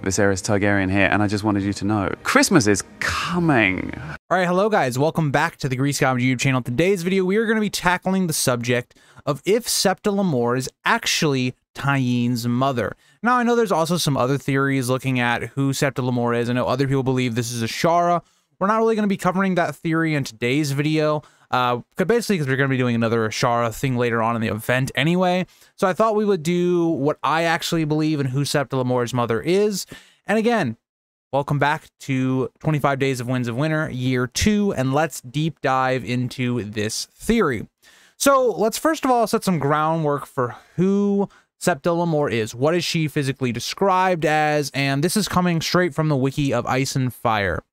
Viserys Targaryen here, and I just wanted you to know, Christmas is coming. Alright, hello guys, welcome back to the Grease Comedy YouTube channel. Today's video, we are going to be tackling the subject of if Septa Lemore is actually Tyenne's mother. Now, I know there's also some other theories looking at who Septa Lemore is. I know other people believe this is Ashara. We're not really going to be covering that theory in today's video, basically because we're going to be doing another Ashara thing later on in the event anyway. So I thought we would do what I actually believe in who Septa Lemore's mother is. And again, welcome back to 25 Days of Winds of Winter, Year 2, and let's deep dive into this theory. So let's first of all set some groundwork for who Septa Lemore is. What is she physically described as? And this is coming straight from the wiki of Ice and Fire.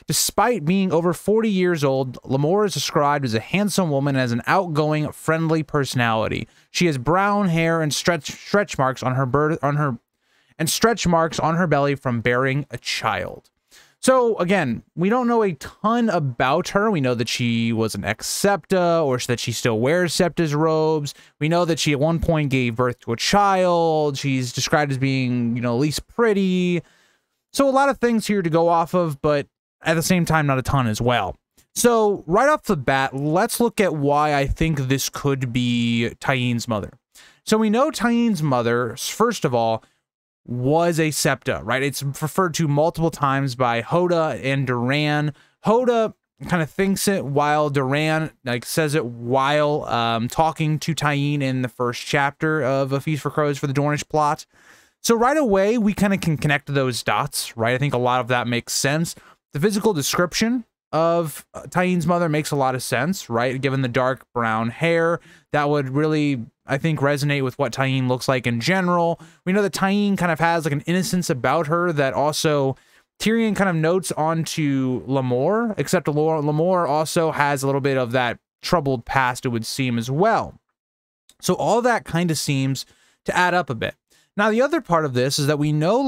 Despite being over 40 years old, Lemore is described as a handsome woman and as an outgoing, friendly personality. She has brown hair and stretch marks on her belly from bearing a child. So again, we don't know a ton about her. We know that she was an ex-Septa, or that she still wears Septa's robes. We know that she at one point gave birth to a child. She's described as being, at least pretty. So a lot of things here to go off of, but at the same time, not a ton as well. So right off the bat, let's look at why I think this could be Tyenne's mother. So we know Tyenne's mother, first of all, was a Septa, right? It's referred to multiple times by Hoda and Duran. Hoda kind of thinks it while Duran says it while talking to Tyene in the first chapter of A Feast for Crows for the Dornish plot. So right away, we kind of can connect those dots, right? I think a lot of that makes sense. The physical description of Tyenne's mother makes a lot of sense, right? Given the dark brown hair, that would really, I think, resonate with what Tyene looks like in general. We know that Tyene kind of has an innocence about her that also Tyrion kind of notes onto Lemore, except Lemore also has a little bit of that troubled past, it would seem, as well. So all that kind of seems to add up a bit. Now, the other part of this is that we know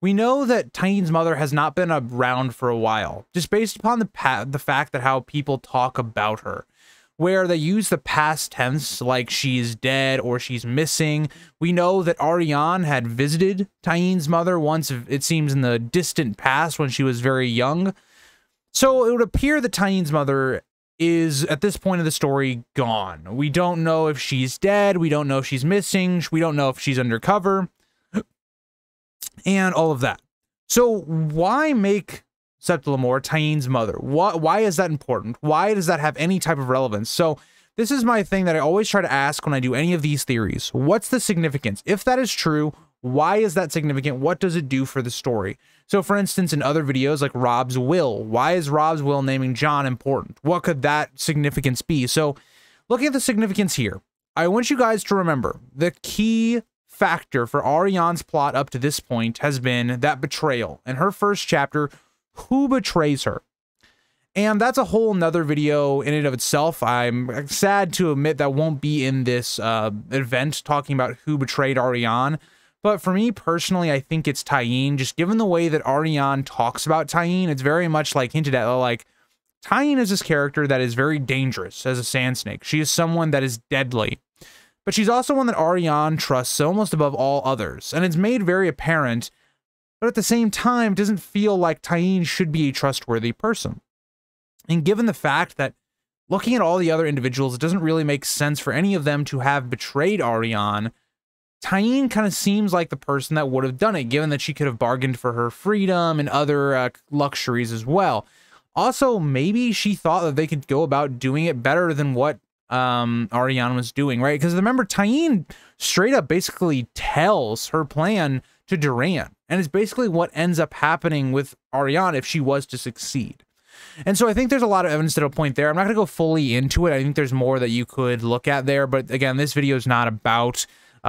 we know that Tyenne's mother has not been around for a while, just based upon the fact that how people talk about her, where they use the past tense like she's dead or she's missing. We know that Arianne had visited Tyenne's mother once, it seems in the distant past when she was very young. So it would appear that Tyenne's mother is, at this point of the story, gone. We don't know if she's dead, we don't know if she's missing, we don't know if she's undercover, and all of that. So why make Septa Lemore Tyenne's mother? Why is that important? Why does that have any type of relevance? So this is my thing that I always try to ask when I do any of these theories. What's the significance? If that is true, why is that significant? What does it do for the story? So for instance, in other videos like Robb's will, why is Robb's will naming Jon important? What could that significance be? So looking at the significance here, I want you guys to remember the key factor for Arianne's plot up to this point has been that betrayal. In her first chapter, who betrays her? And that's a whole nother video in and of itself. I'm sad to admit that won't be in this event talking about who betrayed Arianne. But for me personally, I think it's Tyene. Just given the way that Arianne talks about Tyene, it's very much hinted at Tyene is this character that is very dangerous as a sand snake. She is someone that is deadly. But she's also one that Arianne trusts almost above all others. And it's made very apparent, but at the same time, it doesn't feel like Tyene should be a trustworthy person. And given the fact that looking at all the other individuals, it doesn't really make sense for any of them to have betrayed Arianne, Tyene kind of seems like the person that would have done it, given that she could have bargained for her freedom and other luxuries as well. Also, maybe she thought that they could go about doing it better than what Arianne was doing, right? Because remember, Tyene straight up basically tells her plan to Duran, and it's basically what ends up happening with Arianne if she was to succeed. And so I think there's a lot of evidence that'll point there. I'm not going to go fully into it. I think there's more that you could look at there, but again, this video is not about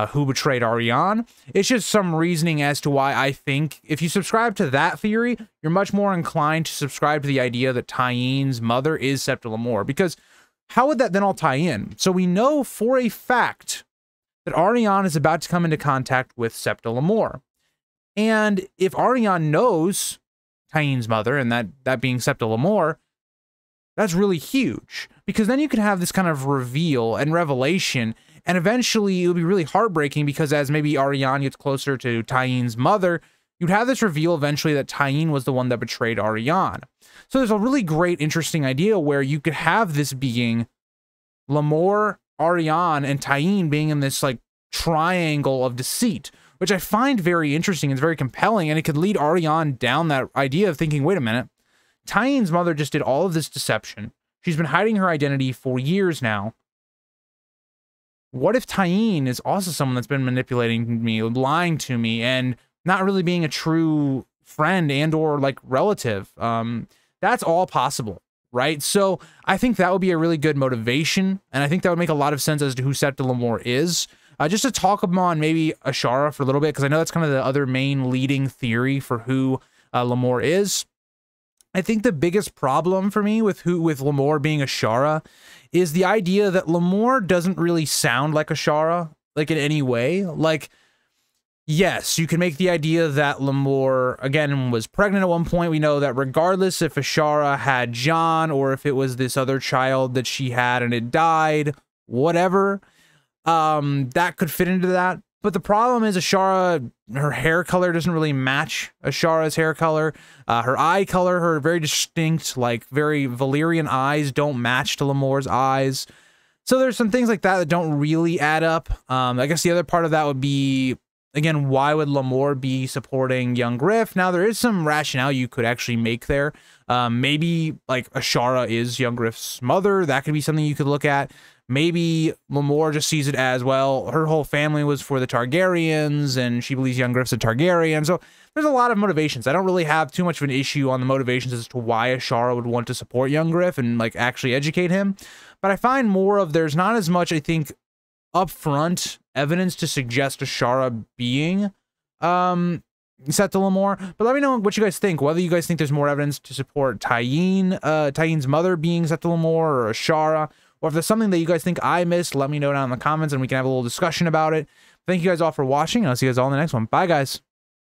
who betrayed Arianne. It's just some reasoning as to why I think if you subscribe to that theory, you're much more inclined to subscribe to the idea that Tyenne's mother is Septa Lemore, because how would that then all tie in? So we know for a fact that Arianne is about to come into contact with Septa Lemore. And if Arianne knows Tyenne's mother, and that being Septa Lemore, that's really huge, because then you can have this kind of reveal and revelation And eventually it would be really heartbreaking because as maybe Ariane gets closer to Tyne's mother, you'd have this reveal eventually that Tyne was the one that betrayed Ariane. So there's a really great, interesting idea where you could have this being Lemore, Ariane, and Tyne being in this like triangle of deceit, which I find very interesting and very compelling, and it could lead Ariane down that idea of thinking, wait a minute, Tyne's mother just did all of this deception. She's been hiding her identity for years now. What if Tyne is also someone that's been manipulating me, lying to me, and not really being a true friend and or like relative? That's all possible, right? So I think that would be a really good motivation, and I think that would make a lot of sense as to who Septa Lemore is. Just to talk on maybe Ashara for a little bit, because I know that's kind of the other main leading theory for who Lemore is. I think the biggest problem for me with Lemore being Ashara is the idea that Lemore doesn't really sound like Ashara, like in any way. Like, yes, you can make the idea that Lemore, again, was pregnant at one point. We know that regardless if Ashara had John or if it was this other child that she had and it died, whatever, that could fit into that. But the problem is Ashara, her hair color doesn't really match Ashara's hair color. Her eye color, her very distinct, like very Valyrian eyes don't match to Lemore's eyes. So there's some things like that that don't really add up. I guess the other part of that would be, again, why would Lemore be supporting young Griff? Now, there is some rationale you could actually make there. Maybe, like, Ashara is young Griff's mother. That could be something you could look at. Maybe Lemore just sees it as, well, her whole family was for the Targaryens, and she believes young Griff's a Targaryen. So there's a lot of motivations. I don't really have too much of an issue on the motivations as to why Ashara would want to support young Griff and, like, actually educate him. But I find more of, there's not as much, I think, upfront evidence to suggest Ashara being Septa Lemore. But let me know what you guys think, whether you guys think there's more evidence to support Tyne's mother being Septa Lemore or Ashara, or if there's something that you guys think I missed, let me know down in the comments and we can have a little discussion about it. Thank you guys all for watching, and I'll see you guys all in the next one. Bye, guys.